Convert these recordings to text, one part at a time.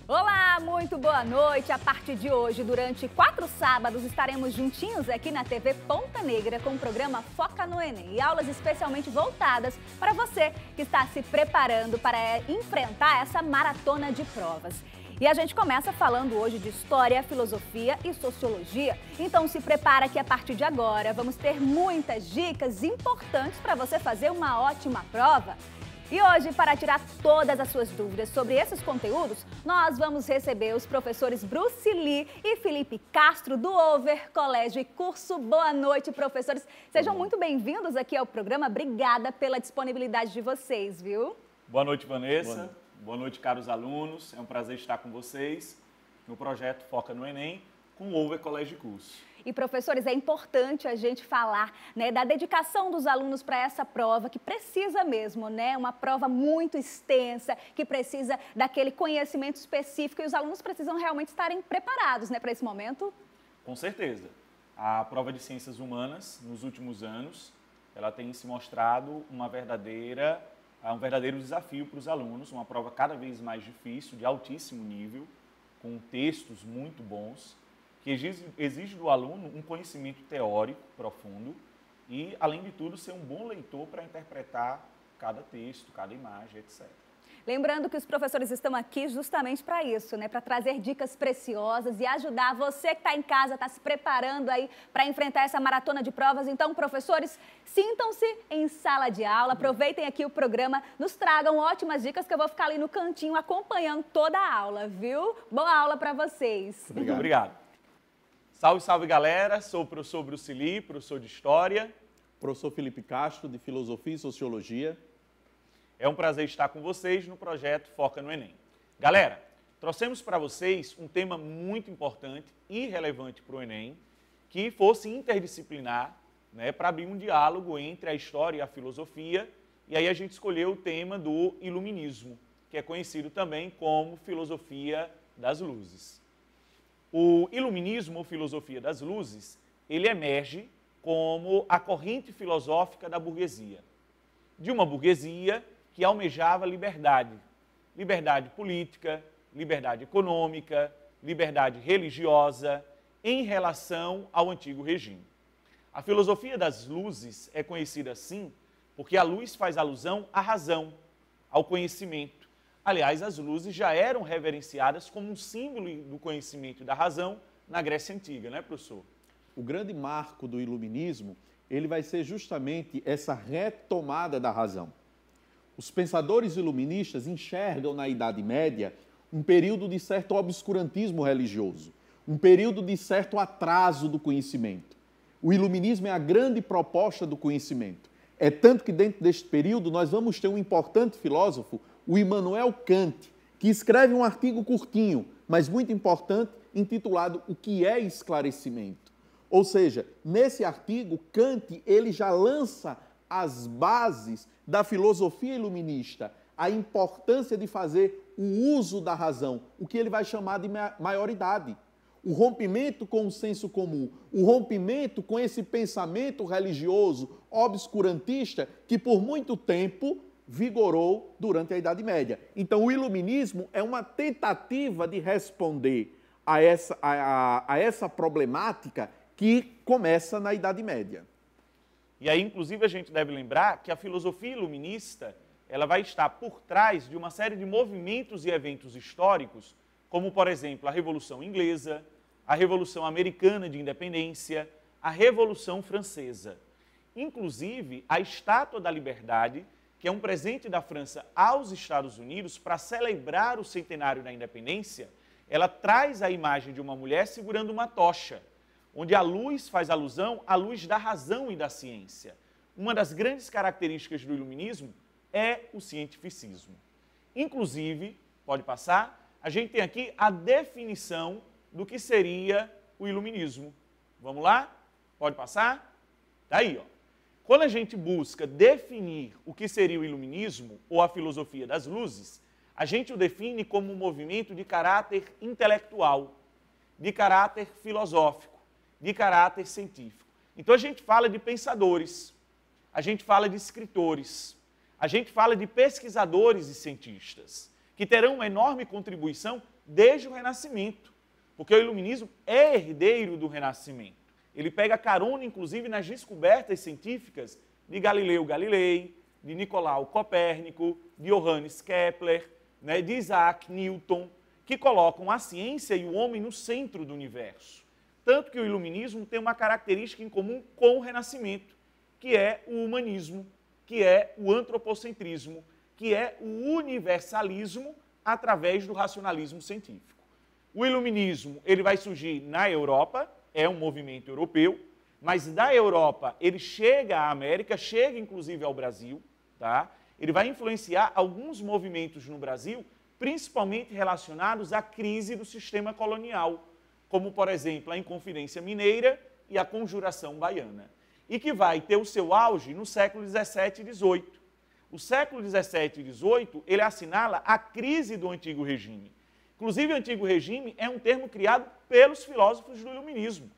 Olá, muito boa noite. A partir de hoje, durante 4 sábados, estaremos juntinhos aqui na TV Ponta Negra com o programa Foca no Enem e aulas especialmente voltadas para você que está se preparando para enfrentar essa maratona de provas. E a gente começa falando hoje de História, Filosofia e Sociologia. Então se prepara que a partir de agora vamos ter muitas dicas importantes para você fazer uma ótima prova. E hoje, para tirar todas as suas dúvidas sobre esses conteúdos, nós vamos receber os professores Bruce Lee e Felipe Castro do Over Colégio e Curso. Boa noite, professores. Sejam muito bem-vindos aqui ao programa. Obrigada pela disponibilidade de vocês, viu? Boa noite, Vanessa. Boa noite, caros alunos. É um prazer estar com vocês no projeto Foca no Enem com o Over Colégio e Curso. E, professores, é importante a gente falar, né, da dedicação dos alunos para essa prova, que precisa mesmo, né? Uma prova muito extensa, que precisa daquele conhecimento específico e os alunos precisam realmente estarem preparados, né, para esse momento. Com certeza. A prova de Ciências Humanas, nos últimos anos, ela tem se mostrado um verdadeiro desafio para os alunos, uma prova cada vez mais difícil, de altíssimo nível, com textos muito bons, que exige do aluno um conhecimento teórico profundo e, além de tudo, ser um bom leitor para interpretar cada texto, cada imagem, etc. Lembrando que os professores estão aqui justamente para isso, né? Para trazer dicas preciosas e ajudar você que está em casa, está se preparando aí para enfrentar essa maratona de provas. Então, professores, sintam-se em sala de aula, aproveitem aqui o programa, nos tragam ótimas dicas que eu vou ficar ali no cantinho acompanhando toda a aula, viu? Boa aula para vocês. Muito obrigado. Salve, salve, galera. Sou o professor Bruce Lee, professor de História. Professor Felipe Castro, de Filosofia e Sociologia. É um prazer estar com vocês no projeto Foca no Enem. Galera, trouxemos para vocês um tema muito importante e relevante para o Enem, que fosse interdisciplinar, né, para abrir um diálogo entre a História e a Filosofia. E aí a gente escolheu o tema do Iluminismo, que é conhecido também como Filosofia das Luzes. O Iluminismo, ou Filosofia das Luzes, ele emerge como a corrente filosófica da burguesia. De uma burguesia que almejava liberdade. Liberdade política, liberdade econômica, liberdade religiosa, em relação ao antigo regime. A Filosofia das Luzes é conhecida assim porque a luz faz alusão à razão, ao conhecimento. Aliás, as luzes já eram reverenciadas como um símbolo do conhecimento e da razão na Grécia Antiga, né, professor? O grande marco do iluminismo, ele vai ser justamente essa retomada da razão. Os pensadores iluministas enxergam na Idade Média um período de certo obscurantismo religioso, um período de certo atraso do conhecimento. O iluminismo é a grande proposta do conhecimento. É tanto que dentro deste período nós vamos ter um importante filósofo, o Immanuel Kant, que escreve um artigo curtinho, mas muito importante, intitulado O que é esclarecimento? Ou seja, nesse artigo, Kant ele já lança as bases da filosofia iluminista, a importância de fazer o uso da razão, o que ele vai chamar de maioridade. O rompimento com o senso comum, o rompimento com esse pensamento religioso obscurantista que por muito tempo vigorou durante a Idade Média. Então, o iluminismo é uma tentativa de responder a essa problemática que começa na Idade Média. E aí, inclusive, a gente deve lembrar que a filosofia iluminista ela vai estar por trás de uma série de movimentos e eventos históricos, como, por exemplo, a Revolução Inglesa, a Revolução Americana de Independência, a Revolução Francesa. Inclusive, a Estátua da Liberdade, que é um presente da França aos Estados Unidos para celebrar o centenário da independência, ela traz a imagem de uma mulher segurando uma tocha, onde a luz faz alusão à luz da razão e da ciência. Uma das grandes características do iluminismo é o cientificismo. Inclusive, pode passar, a gente tem aqui a definição do que seria o iluminismo. Vamos lá? Pode passar? Está aí, ó. Quando a gente busca definir o que seria o iluminismo ou a filosofia das luzes, a gente o define como um movimento de caráter intelectual, de caráter filosófico, de caráter científico. Então a gente fala de pensadores, a gente fala de escritores, a gente fala de pesquisadores e cientistas, que terão uma enorme contribuição desde o Renascimento, porque o Iluminismo é herdeiro do Renascimento. Ele pega carona, inclusive, nas descobertas científicas de Galileu Galilei, de Nicolau Copérnico, de Johannes Kepler, né, de Isaac Newton, que colocam a ciência e o homem no centro do universo. Tanto que o Iluminismo tem uma característica em comum com o Renascimento, que é o humanismo, que é o antropocentrismo, que é o universalismo através do racionalismo científico. O Iluminismo ele vai surgir na Europa, é um movimento europeu, mas da Europa ele chega à América, chega inclusive ao Brasil, tá? Ele vai influenciar alguns movimentos no Brasil, principalmente relacionados à crise do sistema colonial, como, por exemplo, a Inconfidência Mineira e a Conjuração Baiana, e que vai ter o seu auge no século XVII e XVIII. O século XVII e XVIII, ele assinala a crise do Antigo Regime. Inclusive, o Antigo Regime é um termo criado pelos filósofos do Iluminismo,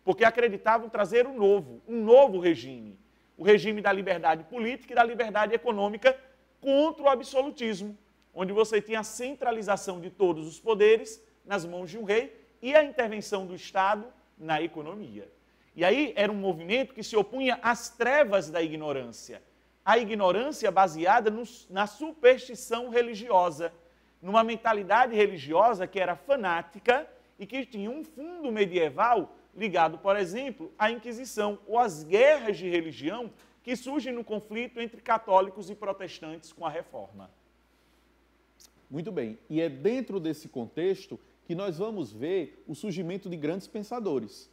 porque acreditavam trazer um novo regime, o regime da liberdade política e da liberdade econômica contra o absolutismo, onde você tinha a centralização de todos os poderes nas mãos de um rei e a intervenção do Estado na economia. E aí era um movimento que se opunha às trevas da ignorância, a ignorância baseada na superstição religiosa, numa mentalidade religiosa que era fanática e que tinha um fundo medieval ligado, por exemplo, à Inquisição ou às guerras de religião que surgem no conflito entre católicos e protestantes com a Reforma. Muito bem, e é dentro desse contexto que nós vamos ver o surgimento de grandes pensadores.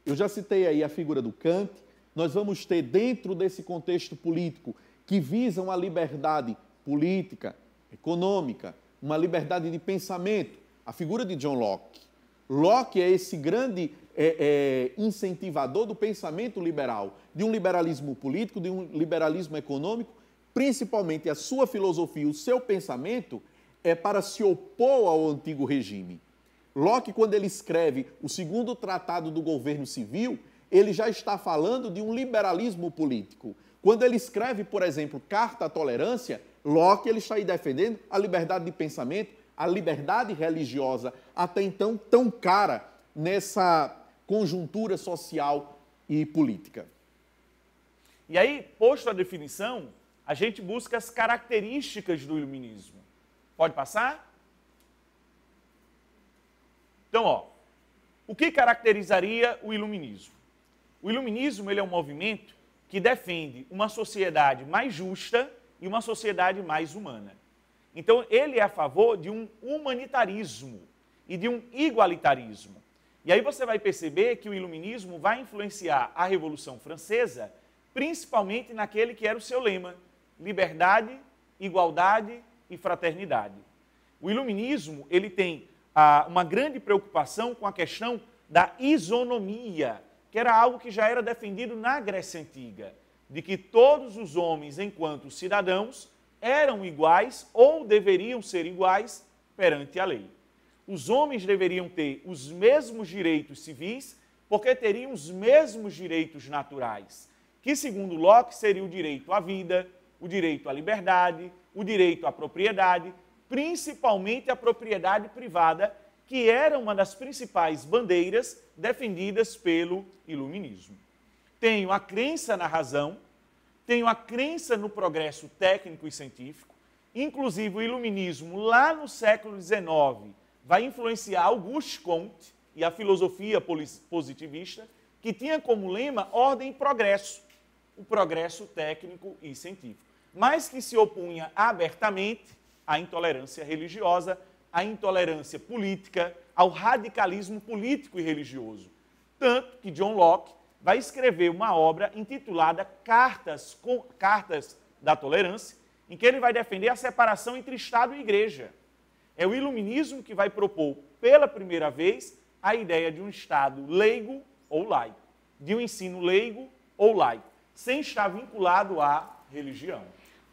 Eu já citei aí a figura do Kant, nós vamos ter dentro desse contexto político que visam a liberdade política, econômica, uma liberdade de pensamento, a figura de John Locke. Locke é esse grande incentivador do pensamento liberal, de um liberalismo político, de um liberalismo econômico, principalmente a sua filosofia, o seu pensamento é para se opor ao antigo regime. Locke, quando ele escreve o segundo tratado do governo civil, ele já está falando de um liberalismo político. Quando ele escreve, por exemplo, Carta à Tolerância, Locke ele está aí defendendo a liberdade de pensamento, a liberdade religiosa, até então tão cara nessa conjuntura social e política. E aí, posto a definição, a gente busca as características do iluminismo. Pode passar? Então, ó, o que caracterizaria o iluminismo? O iluminismo ele é um movimento que defende uma sociedade mais justa e uma sociedade mais humana. Então, ele é a favor de um humanitarismo e de um igualitarismo. E aí você vai perceber que o iluminismo vai influenciar a Revolução Francesa, principalmente naquele que era o seu lema: liberdade, igualdade e fraternidade. O iluminismo ele tem uma grande preocupação com a questão da isonomia, que era algo que já era defendido na Grécia Antiga, de que todos os homens, enquanto cidadãos, eram iguais ou deveriam ser iguais perante a lei. Os homens deveriam ter os mesmos direitos civis, porque teriam os mesmos direitos naturais, que, segundo Locke, seria o direito à vida, o direito à liberdade, o direito à propriedade, principalmente a propriedade privada, que era uma das principais bandeiras defendidas pelo iluminismo. Tenho a crença na razão, tenho a crença no progresso técnico e científico, inclusive o iluminismo lá no século XIX vai influenciar Auguste Comte e a filosofia positivista, que tinha como lema ordem e progresso, o progresso técnico e científico, mas que se opunha abertamente à intolerância religiosa, à intolerância política, ao radicalismo político e religioso. Tanto que John Locke vai escrever uma obra intitulada Cartas da Tolerância, em que ele vai defender a separação entre Estado e Igreja. É o iluminismo que vai propor, pela primeira vez, a ideia de um Estado leigo ou laico, de um ensino leigo ou laico, sem estar vinculado à religião.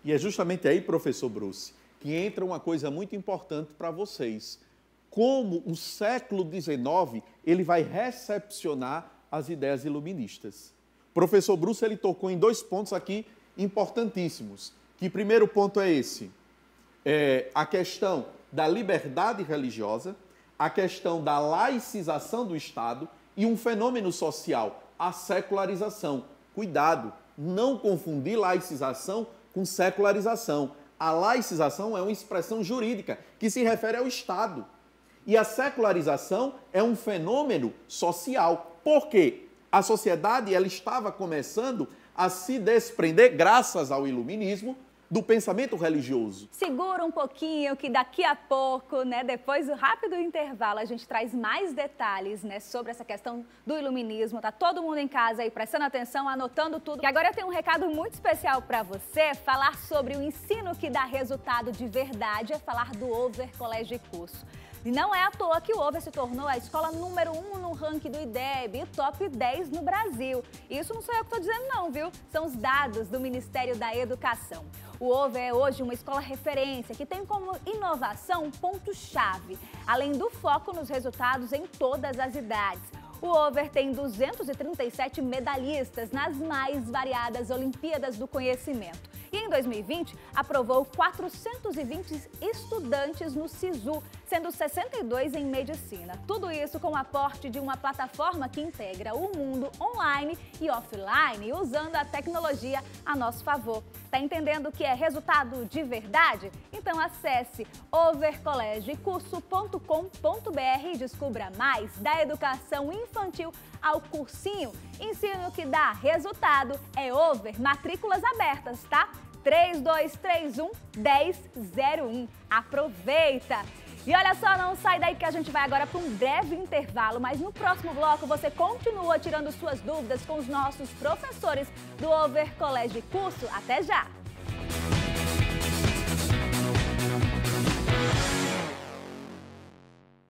E é justamente aí, professor Bruce, que entra uma coisa muito importante para vocês. Como o século XIX ele vai recepcionar as ideias iluministas. O professor Bruce, ele tocou em 2 pontos aqui importantíssimos. Que primeiro ponto é esse, a questão da liberdade religiosa, a questão da laicização do Estado e um fenômeno social, a secularização. Cuidado, não confundir laicização com secularização. A laicização é uma expressão jurídica que se refere ao Estado. E a secularização é um fenômeno social. Por quê? A sociedade ela estava começando a se desprender, graças ao iluminismo, do pensamento religioso. Segura um pouquinho que daqui a pouco, né, depois do rápido intervalo, a gente traz mais detalhes, né, sobre essa questão do iluminismo. Tá todo mundo em casa aí prestando atenção, anotando tudo. E agora eu tenho um recado muito especial para você, falar sobre o ensino que dá resultado de verdade, é falar do Over Colégio e Curso. E não é à toa que o Over se tornou a escola número 1 no ranking do IDEB e top 10 no Brasil. Isso não sou eu que estou dizendo não, viu? São os dados do Ministério da Educação. O Over é hoje uma escola referência que tem como inovação um ponto-chave, além do foco nos resultados em todas as idades. O Over tem 237 medalhistas nas mais variadas Olimpíadas do Conhecimento. E em 2020, aprovou 420 estudantes no SISU, sendo 62 em medicina. Tudo isso com o aporte de uma plataforma que integra o mundo online e offline, usando a tecnologia a nosso favor. Tá entendendo o que é resultado de verdade? Então acesse overcollegiocurso.com.br e descubra mais da educação infantil ao cursinho. Ensino que dá resultado é Over, matrículas abertas, tá? 3231-1001. Aproveita! E olha só, não sai daí que a gente vai agora para um breve intervalo, mas no próximo bloco você continua tirando suas dúvidas com os nossos professores do Over Colégio e Curso. Até já!